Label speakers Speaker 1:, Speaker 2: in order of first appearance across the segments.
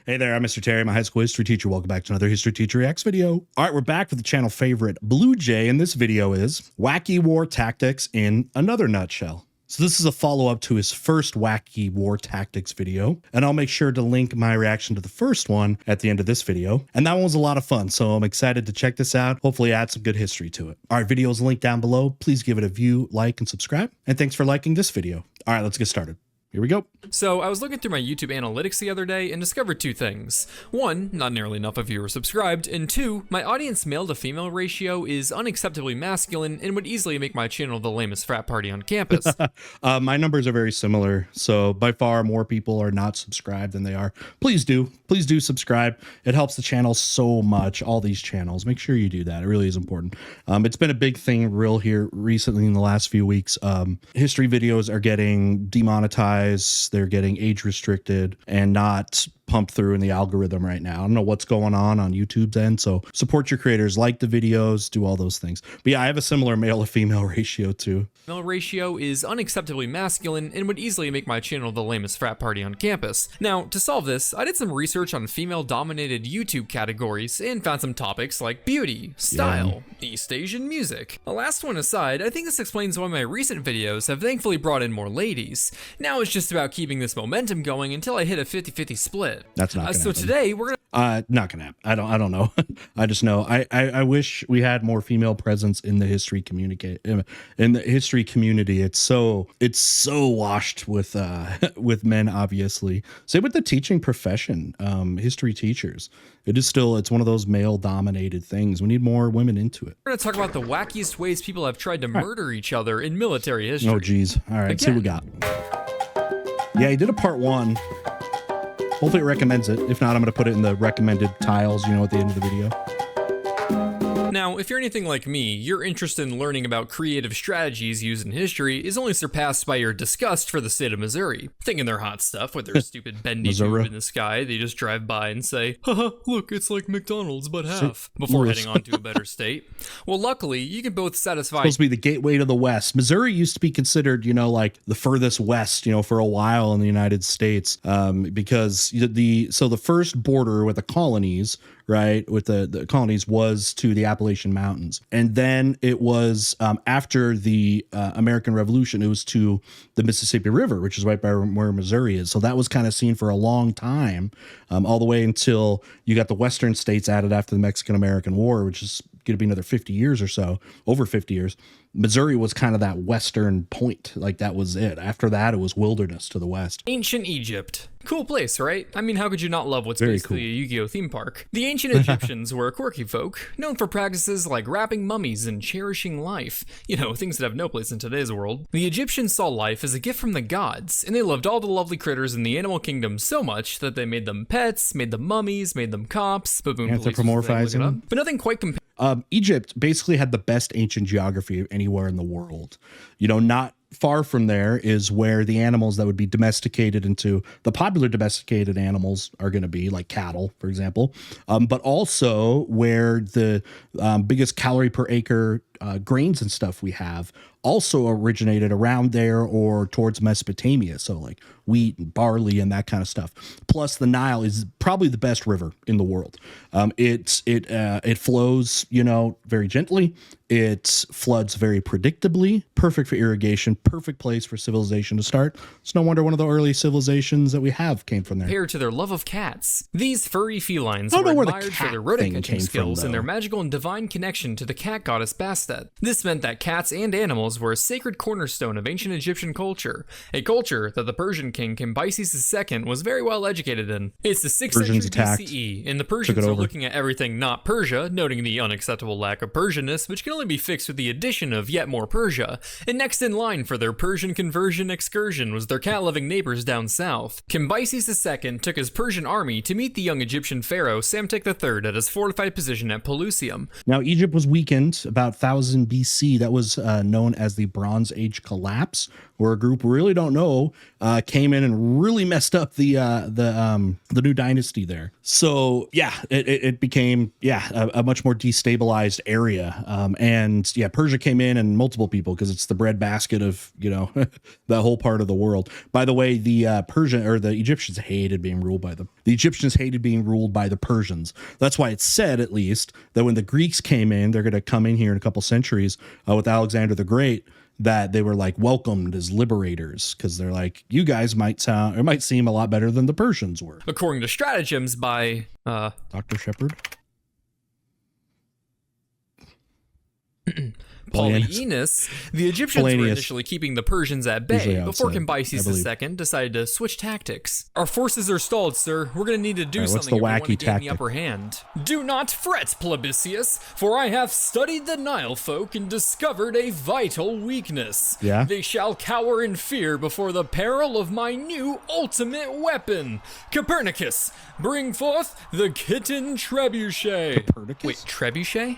Speaker 1: Hey there, I'm Mr. Terry, my high school history teacher. Welcome back to another History Teacher Reacts video. All right, we're back with the channel favorite, BlueJay, and this video is Wacky War Tactics in another nutshell. So this is a follow-up to his first Wacky War Tactics video, and I'll make sure to link my reaction to the first one at the end of this video. And that one was a lot of fun, so I'm excited to check this out. Hopefully add some good history to it. All right, video is linked down below. Please give it a view, like, and subscribe. And thanks for liking this video. All right, let's get started. Here we go.
Speaker 2: So I was looking through my YouTube analytics the other day and discovered two things. One, not nearly enough of you are subscribed, and two, my audience male to female ratio is unacceptably masculine and would easily make my channel the lamest frat party on campus.
Speaker 1: My numbers are very similar, so by far more people are not subscribed than they are. Please do subscribe. It helps the channel so much, all these channels. Make sure you do that. It really is important. It's been a big thing real here recently in the last few weeks. History videos are getting demonetized. They're getting age restricted and not pumped through in the algorithm right now. I don't know what's going on YouTube's end, so support your creators, like the videos, do all those things. But yeah, I have a similar male to female ratio too.
Speaker 2: Male ratio is unacceptably masculine and would easily make my channel the lamest frat party on campus. Now, to solve this, I did some research on female-dominated YouTube categories and found some topics like beauty, style, East Asian music. The last one aside, I think this explains why my recent videos have thankfully brought in more ladies. Now it's just about keeping this momentum going until I hit a 50-50 split.
Speaker 1: That's not gonna
Speaker 2: so
Speaker 1: happen.
Speaker 2: Today we're gonna
Speaker 1: not gonna happen. I don't know. I just know I wish we had more female presence in the history community. It's so washed with men, obviously. Same with the teaching profession. History teachers, it's one of those male dominated things. We need more women into it.
Speaker 2: We're gonna talk about the wackiest ways people have tried to murder each other in military history.
Speaker 1: Oh geez. All right, see what we got. Yeah, he did a part one. Hopefully it recommends it. If not, I'm going to put it in the recommended tiles, at the end of the video.
Speaker 2: Now, if you're anything like me, your interest in learning about creative strategies used in history is only surpassed by your disgust for the state of Missouri. Thinking they're hot stuff with their stupid bendy tube in the sky, they just drive by and say, haha, look, it's like McDonald's but half, before heading on to a better state. Well, luckily, you can both satisfy...
Speaker 1: It's supposed to be the gateway to the West. Missouri used to be considered, like the furthest West, for a while in the United States, because the first border with the colonies, right, with the colonies was to the Appalachian Mountains. And then it was after the American Revolution, it was to the Mississippi River, which is right by where Missouri is. So that was kind of seen for a long time, all the way until you got the Western states added after the Mexican-American War, which is going to be another 50 years or so, over 50 years. Missouri was kind of that western point. Like, that was it. After that, it was wilderness to the west.
Speaker 2: Ancient Egypt. Cool place, right? I mean, how could you not love what's
Speaker 1: Very
Speaker 2: basically
Speaker 1: cool.
Speaker 2: a Yu-Gi-Oh theme park? The ancient Egyptians were quirky folk, known for practices like wrapping mummies and cherishing life. Things that have no place in today's world. The Egyptians saw life as a gift from the gods, and they loved all the lovely critters in the animal kingdom so much that they made them pets, made them mummies, made them cops,
Speaker 1: Anthropomorphizing.
Speaker 2: But nothing quite compares.
Speaker 1: Egypt basically had the best ancient geography anywhere in the world. Not far from there is where the animals that would be domesticated into the popular domesticated animals are going to be, like cattle, for example, but also where the biggest calorie per acre grains and stuff we have also originated around there or towards Mesopotamia. So like wheat and barley and that kind of stuff. Plus the Nile is probably the best river in the world. It flows, very gently. It floods very predictably, perfect for irrigation, perfect place for civilization to start. It's no wonder one of the early civilizations that we have came from there.
Speaker 2: Compared to their love of cats. These furry felines were admired for their rodent catching skills and their magical and divine connection to the cat goddess Bastet. This meant that cats and animals were a sacred cornerstone of ancient Egyptian culture, a culture that the Persian king Cambyses II was very well educated in. It's the 6th century BCE, and the Persians are looking at everything not Persia, noting the unacceptable lack of Persianness, which can only be fixed with the addition of yet more Persia. And next in line for their Persian conversion excursion was their cat-loving neighbors down south. Cambyses II took his Persian army to meet the young Egyptian pharaoh Psamtik III at his fortified position at Pelusium.
Speaker 1: Now, Egypt was weakened about 1,000 3000 BC. That was known as the Bronze Age collapse, where a group we really don't know came in and really messed up the new dynasty there. So yeah, it became a much more destabilized area. And yeah, Persia came in and multiple people, because it's the breadbasket of, you know, that whole part of the world. By the way, the Egyptians hated being ruled by them. The Egyptians hated being ruled by the Persians. That's why it's said, at least, that when the Greeks came in, they're going to come in here in a couple centuries with Alexander the Great, that they were like welcomed as liberators, because they're like, you guys might seem a lot better than the Persians were.
Speaker 2: According to stratagems by
Speaker 1: Dr. Shepard.
Speaker 2: Polyaenus, the Egyptians were initially keeping the Persians at bay before Cambyses II decided to switch tactics. Our forces are stalled, sir. We're going to need to do something if we want to gain the upper hand. Do not fret, Plebiscius, for I have studied the Nile folk and discovered a vital weakness.
Speaker 1: Yeah?
Speaker 2: They shall cower in fear before the peril of my new ultimate weapon. Copernicus, bring forth the kitten trebuchet.
Speaker 1: Copernicus?
Speaker 2: Wait, trebuchet?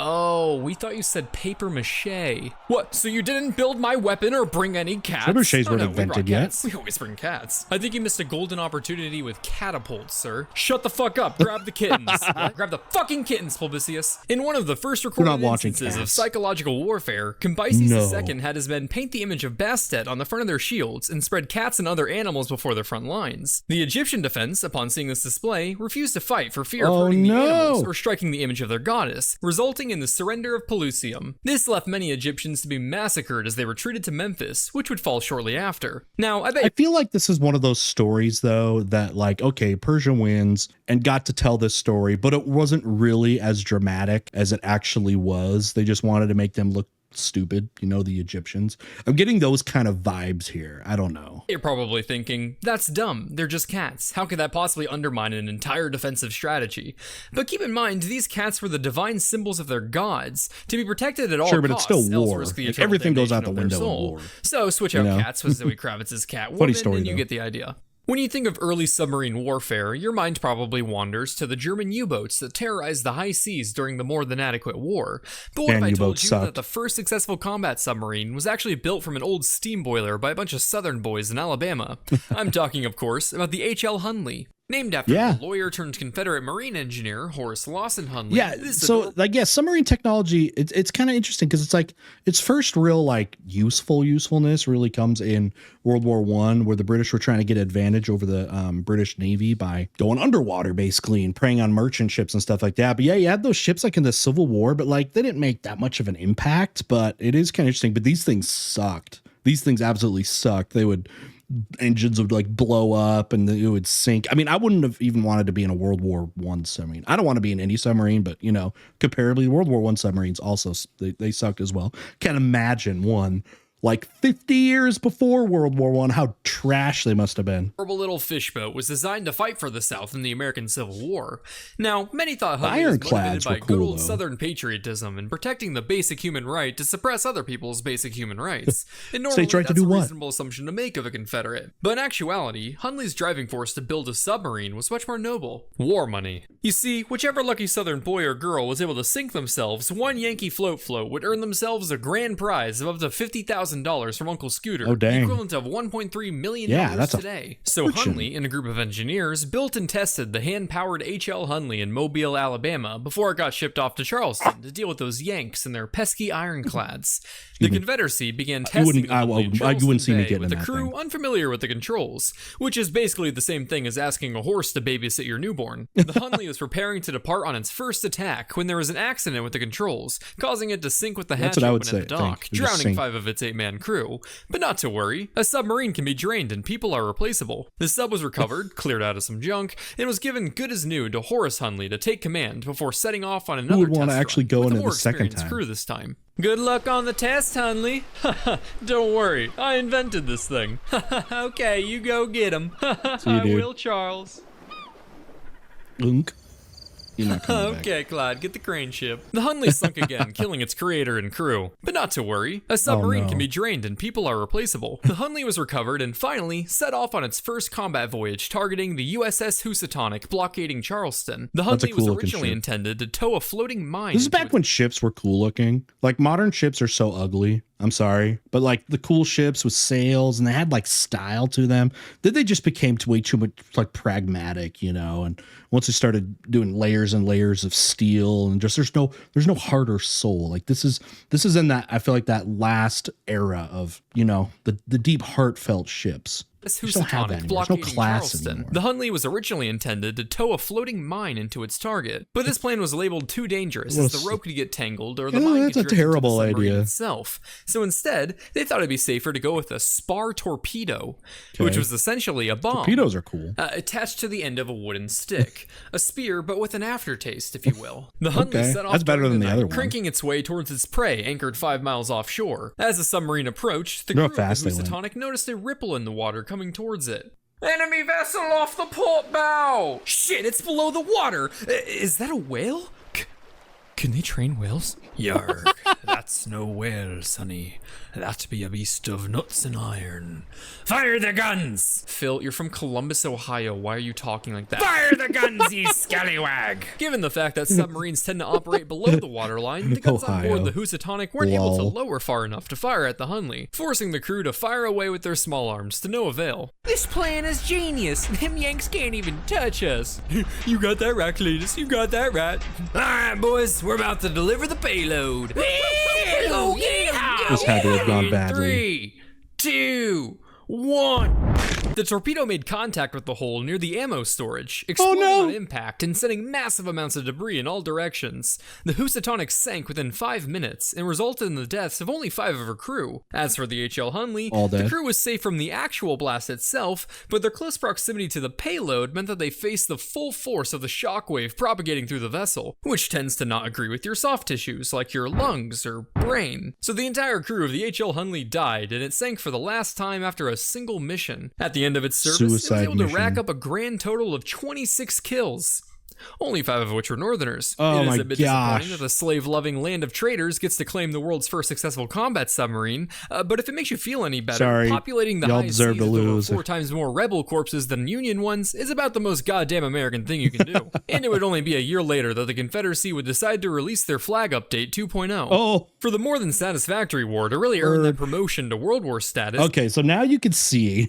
Speaker 2: Oh, we thought you said paper mache. What, so you didn't build my weapon or bring any cats?
Speaker 1: Trebuchets weren't invented yet.
Speaker 2: We always bring cats. I think you missed a golden opportunity with catapults, sir. Shut the fuck up. Grab the kittens. Grab the fucking kittens, Plebiscius. In one of the first recorded instances of psychological warfare, Cambyses II had his men paint the image of Bastet on the front of their shields and spread cats and other animals before their front lines. The Egyptian defense, upon seeing this display, refused to fight for fear of hurting the animals or striking the image of their goddess, resulting in the surrender of Pelusium. This left many Egyptians to be massacred as they retreated to Memphis, which would fall shortly after. Now, I
Speaker 1: feel like this is one of those stories, though, that like, okay, Persia wins and got to tell this story, but it wasn't really as dramatic as it actually was. They just wanted to make them look stupid, you know, the Egyptians. I'm getting those kind of vibes here. I don't know.
Speaker 2: You're probably thinking, that's dumb. They're just cats. How could that possibly undermine an entire defensive strategy? But keep in mind, these cats were the divine symbols of their gods, to be protected at all costs.
Speaker 1: Sure, but it's still war. Like, everything goes out the window in war.
Speaker 2: So switch out cats with Zoe Kravitz's Catwoman, and you get the idea. When you think of early submarine warfare, your mind probably wanders to the German U-boats that terrorized the high seas during the more than adequate war. But what if I told you that the first successful combat submarine was actually built from an old steam boiler by a bunch of Southern boys in Alabama? I'm talking, of course, about the H.L. Hunley. Named after the lawyer turned Confederate Marine engineer Horace Lawson Hunley.
Speaker 1: Yeah, so like, submarine technology, it's kind of interesting, because it's like its first real like usefulness really comes in World War I, where the British were trying to get advantage over the British Navy by going underwater basically and preying on merchant ships and stuff like that. But yeah, you had those ships like in the Civil War, but like they didn't make that much of an impact. But it is kind of interesting. But these things sucked. These things absolutely sucked. Engines would like blow up and it would sink. I mean, I wouldn't have even wanted to be in a World War I submarine. I don't want to be in any submarine, but you know, comparably, World War I submarines also, they sucked as well. Can't imagine one like 50 years before World War I, how trash they must have been.
Speaker 2: Horrible little fish boat was designed to fight for the South in the American Civil War. Now, many thought Hunley was motivated by good old Southern patriotism and protecting the basic human right to suppress other people's basic human rights. And normally, that's a reasonable assumption to make of a Confederate. But in actuality, Hunley's driving force to build a submarine was much more noble. War money. You see, whichever lucky Southern boy or girl was able to sink themselves one Yankee float would earn themselves a grand prize of up to $50,000 from Uncle Scooter, the equivalent of $1.3 million today. So Hunley and a group of engineers built and tested the hand-powered H.L. Hunley in Mobile, Alabama, before it got shipped off to Charleston to deal with those Yanks and their pesky ironclads. The Confederacy began testing the Hunley in Charleston Bay with a crew unfamiliar with the controls, which is basically the same thing as asking a horse to babysit your newborn. The Hunley was preparing to depart on its first attack when there was an accident with the controls, causing it to sink with the hatch open at the dock, drowning 5 of its 8-man crew. But not to worry, a submarine can be drained and people are replaceable. The sub was recovered, cleared out of some junk, and was given good as new to Horace Hunley to take command before setting off on another test run
Speaker 1: go
Speaker 2: with
Speaker 1: in
Speaker 2: a more
Speaker 1: the second
Speaker 2: experienced
Speaker 1: time.
Speaker 2: crew this time. Good luck on the test, Hunley. Don't worry, I invented this thing. Okay, you go get him. I will, Charles.
Speaker 1: Unk. You're not coming back.
Speaker 2: Okay, Clyde, get the crane ship. The Hunley sunk again, killing its creator and crew. But not to worry, a submarine can be drained and people are replaceable. The Hunley was recovered and finally set off on its first combat voyage, targeting the USS Housatonic, blockading Charleston. The Hunley was originally intended to tow a floating mine.
Speaker 1: This is back when ships were cool looking. Like, modern ships are so ugly. I'm sorry. But like the cool ships with sails and they had like style to them. Then they just became way too much like pragmatic, you know, and once they started doing layers and layers of steel and just there's no heart or soul. Like this is in that, I feel like that last era of, you know, the deep heartfelt ships.
Speaker 2: Housatonic, blockading Charleston. The Hunley was originally intended to tow a floating mine into its target, but this plan was labeled too dangerous as the rope could get tangled or the mine could drift into the submarine itself. So instead, they thought it'd be safer to go with a spar torpedo, which was essentially a bomb.
Speaker 1: Torpedoes are cool.
Speaker 2: Attached to the end of a wooden stick. A spear, but with an aftertaste, if you will. The Hunley set off
Speaker 1: better than the other one.
Speaker 2: cranking its way towards its prey, anchored 5 miles offshore. As the submarine approached, the crew of the Housatonic noticed a ripple in the water coming towards it. Enemy vessel off the port bow! Shit, it's below the water! Is that a whale? Can they train whales? Yarg, that's no whale, sonny. That be a beast of nuts and iron. Fire the guns! Phil, you're from Columbus, Ohio. Why are you talking like that? Fire the guns, you scallywag! Given the fact that submarines tend to operate below the waterline, the guns on board the Housatonic weren't able to lower far enough to fire at the Hunley, forcing the crew to fire away with their small arms to no avail. This plan is genius. Them Yanks can't even touch us. You got that right, Cletus. You got that right. Alright, boys, we're about to deliver the payload.
Speaker 1: This had to have gone badly.
Speaker 2: 3, 2, 1. The torpedo made contact with the hole near the ammo storage, exploding on impact and sending massive amounts of debris in all directions. The Housatonic sank within 5 minutes and resulted in the deaths of only 5 of her crew. As for the HL Hunley, the crew was safe from the actual blast itself, but their close proximity to the payload meant that they faced the full force of the shockwave propagating through the vessel, which tends to not agree with your soft tissues like your lungs or brain. So the entire crew of the HL Hunley died, and it sank for the last time after a single mission. At the end of its service, it was able to rack up a grand total of 26 kills. Only 5 of which were Northerners.
Speaker 1: Oh,
Speaker 2: it is a bit disappointing that the slave-loving land of traitors gets to claim the world's first successful combat submarine, but if it makes you feel any better, populating the high seas with over 4 times more rebel corpses than Union ones is about the most goddamn American thing you can do. And it would only be a year later that the Confederacy would decide to release their flag update 2.0. For the more than satisfactory war to really earn that promotion to World War status.
Speaker 1: Okay, so now you can see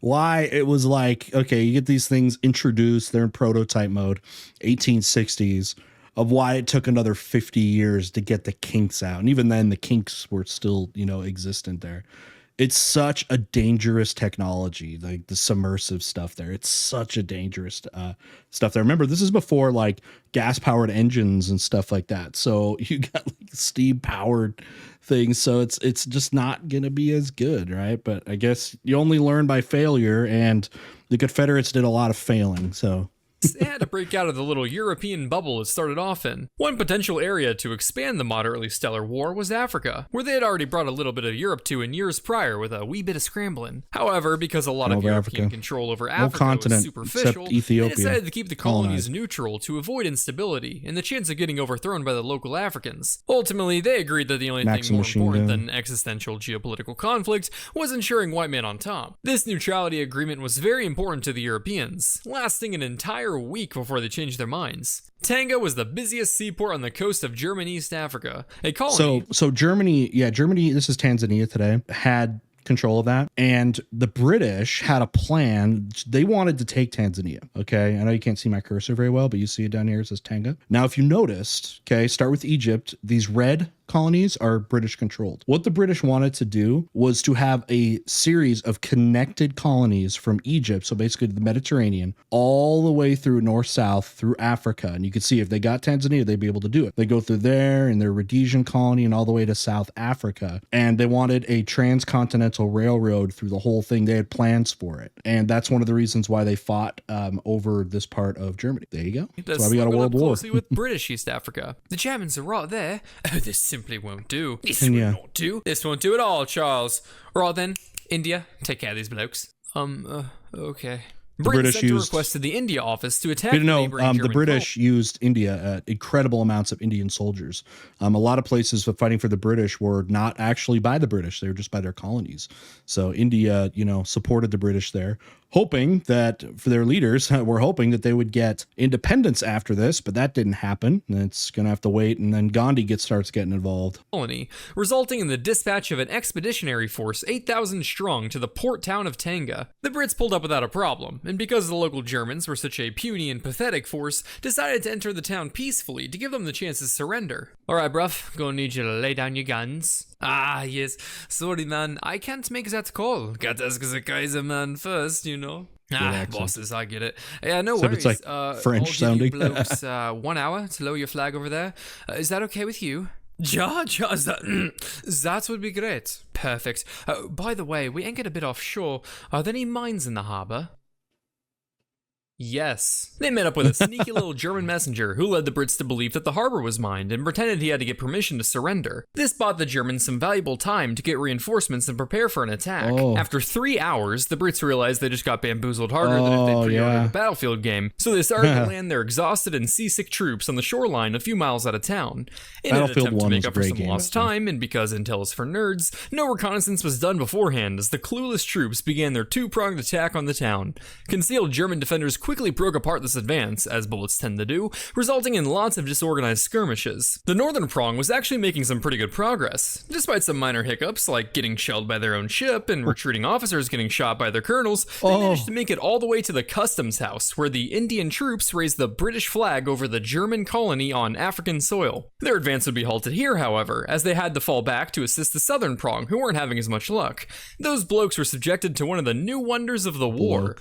Speaker 1: why it was like, okay, you get these things introduced, they're in prototype mode, 1860s, of why it took another 50 years to get the kinks out. And even then the kinks were still, you know, existent there. It's such a dangerous technology, like the submersive stuff there. It's such a dangerous stuff there. Remember, this is before like gas powered engines and stuff like that. So you got like steam powered things. So it's just not going to be as good. Right. But I guess you only learn by failure, and the Confederates did a lot of failing. So
Speaker 2: They had to break out of the little European bubble it started off in. One potential area to expand the moderately stellar war was Africa, where they had already brought a little bit of Europe to in years prior with a wee bit of scrambling. However, because a lot of European control over Africa was superficial, they decided to keep the colonies neutral to avoid instability and the chance of getting overthrown by the local Africans. Ultimately, they agreed that the only thing more important than existential geopolitical conflict was ensuring white man on top. This neutrality agreement was very important to the Europeans, lasting an entire week before they changed their minds. Tanga was the busiest seaport on the coast of German East Africa. A colony.
Speaker 1: So Germany, Germany, this is Tanzania today, had control of that, and the British had a plan. They wanted to take Tanzania. Okay, I know you can't see my cursor very well, but you see it down here. It says Tanga. Now, if you noticed, okay, start with Egypt. These red colonies are British controlled. What the British wanted to do was to have a series of connected colonies from Egypt, so basically the Mediterranean, all the way through north-south through Africa. And you can see if they got Tanzania, they'd be able to do it. They go through there and their Rhodesian colony and all the way to South Africa. And they wanted a transcontinental railroad through the whole thing. They had plans for it. And that's one of the reasons why they fought over this part of Germany. There you go. That's why we got a world war.
Speaker 2: Closely with British East Africa. The Germans are right there. Oh, this simply won't do. This will not do. This won't do at all, Charles. Right then, India, take care of these blokes. Okay. Britain sent a request to the India office to attack the neighboring German
Speaker 1: the British used India, incredible amounts of Indian soldiers. A lot of places of fighting for the British were not actually by the British; they were just by their colonies. So India, supported the British there, hoping that for their leaders, were hoping that they would get independence after this, but that didn't happen. It's gonna have to wait, and then Gandhi starts getting involved.
Speaker 2: Colony, resulting in the dispatch of an expeditionary force 8,000 strong to the port town of Tanga. The Brits pulled up without a problem, and because the local Germans were such a puny and pathetic force, decided to enter the town peacefully to give them the chance to surrender. Alright bruv, gonna need you to lay down your guns. Ah, yes. Sorry, man. I can't make that call. Gotta ask the Kaiser man first, bosses, I get it. Yeah, no worries.
Speaker 1: It's like French sounding.
Speaker 2: I'll give you blokes 1 hour to lower your flag over there. Is that okay with you? Ja, that would be great. Perfect. By the way, we anchored a bit offshore. Are there any mines in the harbor? Yes. They met up with a sneaky little German messenger who led the Brits to believe that the harbor was mined and pretended he had to get permission to surrender. This bought the Germans some valuable time to get reinforcements and prepare for an attack. After 3 hours, the Brits realized they just got bamboozled harder than if they pre-ordered a Battlefield game, so they started to land their exhausted and seasick troops on the shoreline a few miles out of town. In an attempt to make up for some lost time, and because intel is for nerds, no reconnaissance was done beforehand as the clueless troops began their two-pronged attack on the town. Concealed German defenders quickly broke apart this advance, as bullets tend to do, resulting in lots of disorganized skirmishes. The northern prong was actually making some pretty good progress. Despite some minor hiccups, like getting shelled by their own ship and retreating officers getting shot by their colonels, they managed to make it all the way to the customs house, where the Indian troops raised the British flag over the German colony on African soil. Their advance would be halted here, however, as they had to fall back to assist the southern prong, who weren't having as much luck. Those blokes were subjected to one of the new wonders of the war.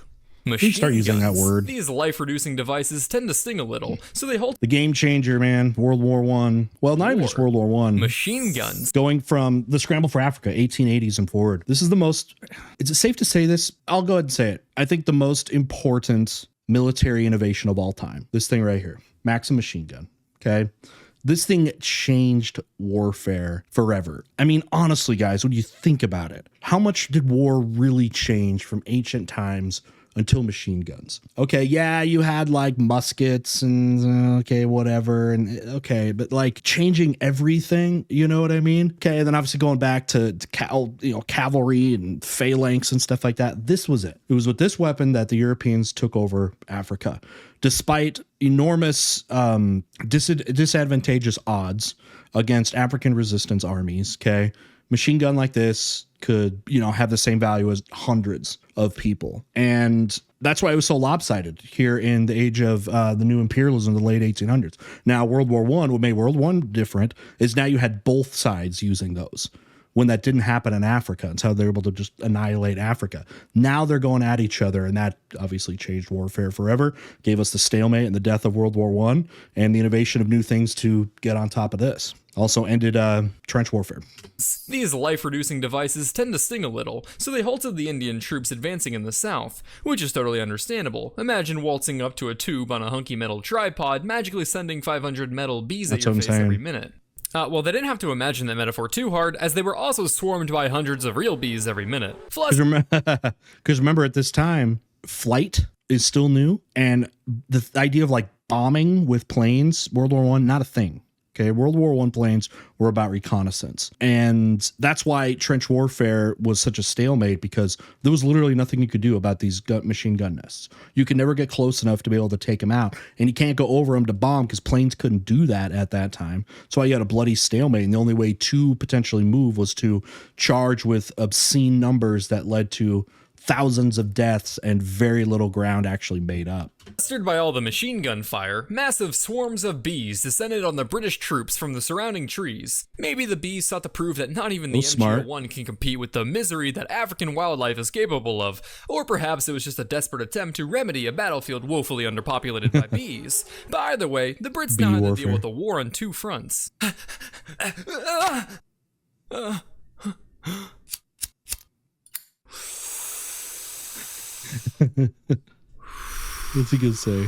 Speaker 2: Machine
Speaker 1: start using
Speaker 2: guns.
Speaker 1: that word.
Speaker 2: These life-reducing devices tend to sting a little, so they hold
Speaker 1: the game changer, man. World War I. Well, not even just World War I.
Speaker 2: Machine guns.
Speaker 1: Going from the scramble for Africa, 1880s and forward. This is the most, is it safe to say this? I'll go ahead and say it. I think the most important military innovation of all time. This thing right here. Maxim machine gun. Okay. This thing changed warfare forever. I mean, honestly, guys, when you think about it, how much did war really change from ancient times until machine guns? Okay, yeah, you had like muskets and okay, whatever, and okay, but like changing everything, you know what I mean? Okay, and then obviously going back to cavalry and phalanx and stuff like that. This was it. It was with this weapon that the Europeans took over Africa, despite enormous disadvantageous odds against African resistance armies. Okay, machine gun like this could, have the same value as hundreds of people. And that's why it was so lopsided here in the age of the new imperialism, the late 1800s. Now, World War I, what made World War I different is now you had both sides using those, when that didn't happen in Africa. It's how they're able to just annihilate Africa. Now they're going at each other, and that obviously changed warfare forever, gave us the stalemate and the death of World War I, and the innovation of new things to get on top of this. Also ended trench warfare.
Speaker 2: These life-reducing devices tend to sting a little, so they halted the Indian troops advancing in the south, which is totally understandable. Imagine waltzing up to a tube on a hunky metal tripod, magically sending 500 metal bees at your face every minute. Well, they didn't have to imagine that metaphor too hard, as they were also swarmed by hundreds of real bees every minute.
Speaker 1: Because remember, at this time, flight is still new, and the idea of like bombing with planes, World War I, not a thing. Okay, World War I planes were about reconnaissance. And that's why trench warfare was such a stalemate, because there was literally nothing you could do about these machine gun nests. You could never get close enough to be able to take them out. And you can't go over them to bomb, because planes couldn't do that at that time. So you had a bloody stalemate. And the only way to potentially move was to charge with obscene numbers that led to thousands of deaths and very little ground actually made up.
Speaker 2: Flustered by all the machine gun fire, massive swarms of bees descended on the British troops from the surrounding trees. Maybe the bees sought to prove that not even the MG01 can compete with the misery that African wildlife is capable of, or perhaps it was just a desperate attempt to remedy a battlefield woefully underpopulated by bees. But either way, the Brits now had to deal with a war on two fronts.
Speaker 1: What's he gonna say?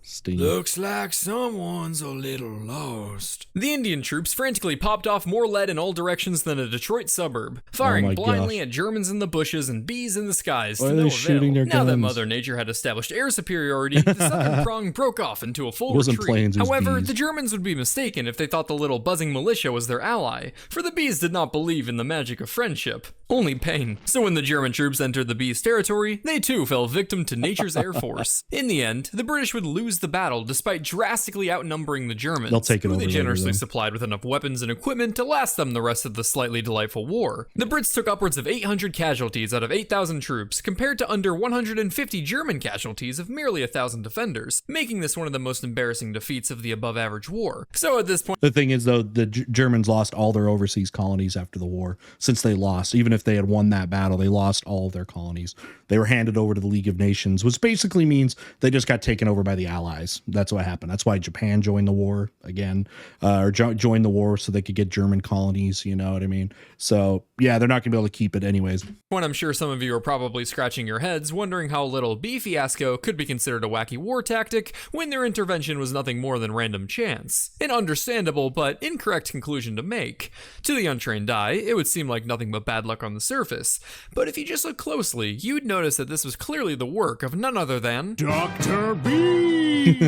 Speaker 1: Steam.
Speaker 2: Looks like someone's a little lost. The Indian troops frantically popped off more lead in all directions than a Detroit suburb, firing blindly at Germans in the bushes and bees in the skies.
Speaker 1: Why are they shooting their guns?
Speaker 2: Now that Mother Nature had established air superiority, the southern prong broke off into a full retreat.
Speaker 1: Planes,
Speaker 2: However,
Speaker 1: bees.
Speaker 2: The Germans would be mistaken if they thought the little buzzing militia was their ally, for the bees did not believe in the magic of friendship, only pain. So when the German troops entered the bees' territory, they too fell victim to nature's air force. In the end, the British would lose the battle despite drastically outnumbering the Germans.
Speaker 1: They'll take it over.
Speaker 2: They generously supplied with enough weapons and equipment to last them the rest of the slightly delightful war. The Brits took upwards of 800 casualties out of 8,000 troops, compared to under 150 German casualties of merely 1,000 defenders, making this one of the most embarrassing defeats of the above-average war. So at this point,
Speaker 1: the thing is, though, the Germans lost all their overseas colonies after the war. Since they lost, even if they had won that battle, they lost all of their colonies. They were handed over to the League of Nations, which basically means they just got taken over by the Allies. That's what happened. That's why Japan joined the war again, or joined the war so they could get German colonies. You know what I mean? So yeah, they're not gonna be able to keep it anyways.
Speaker 2: When I'm sure some of you are probably scratching your heads, wondering how Little Bee fiasco could be considered a wacky war tactic when their intervention was nothing more than random chance. An understandable but incorrect conclusion to make. To the untrained eye, it would seem like nothing but bad luck on the surface. But if you just look closely, you'd notice that this was clearly the work of none other than Dr. Bees.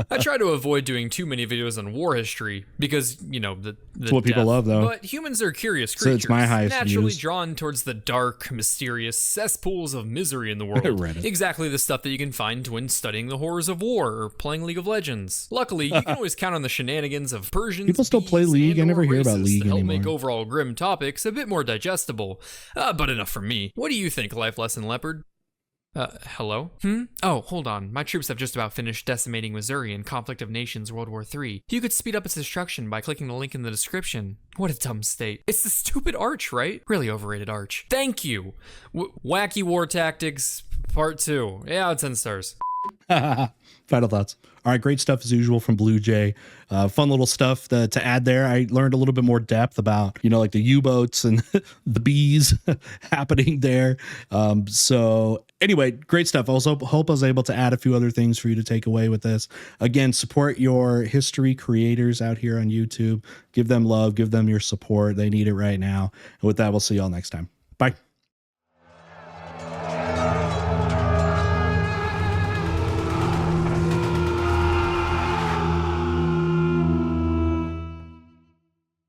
Speaker 2: I try to avoid doing too many videos on war history because, you know,
Speaker 1: that's what people love, though.
Speaker 2: But humans are curious creatures,
Speaker 1: so it's my highest
Speaker 2: naturally
Speaker 1: views.
Speaker 2: Drawn towards the dark, mysterious cesspools of misery in the world. Exactly the stuff that you can find when studying the horrors of war or playing League of Legends. Luckily, you can always count on the shenanigans of Persians.
Speaker 1: People still play League. I never hear about League
Speaker 2: anymore.
Speaker 1: anymore.
Speaker 2: Make overall grim topics a bit more digestible. But enough from me. What do you think, Life Lesson Leopard? Hello? Oh, hold on. My troops have just about finished decimating Missouri in Conflict of Nations World War III. You could speed up its destruction by clicking the link in the description. What a dumb state. It's the stupid Arch, right? Really overrated Arch. Thank you. Wacky War Tactics Part 2. Yeah, 10 stars.
Speaker 1: Final thoughts. All right, great stuff as usual from BlueJay. Fun little stuff to add there. I learned a little bit more depth about, you know, like the U-boats and the bees happening there. So anyway, great stuff. Also hope I was able to add a few other things for you to take away with this. Again, support your history creators out here on YouTube. Give them love, give them your support. They need it right now. And with that, we'll see y'all next time.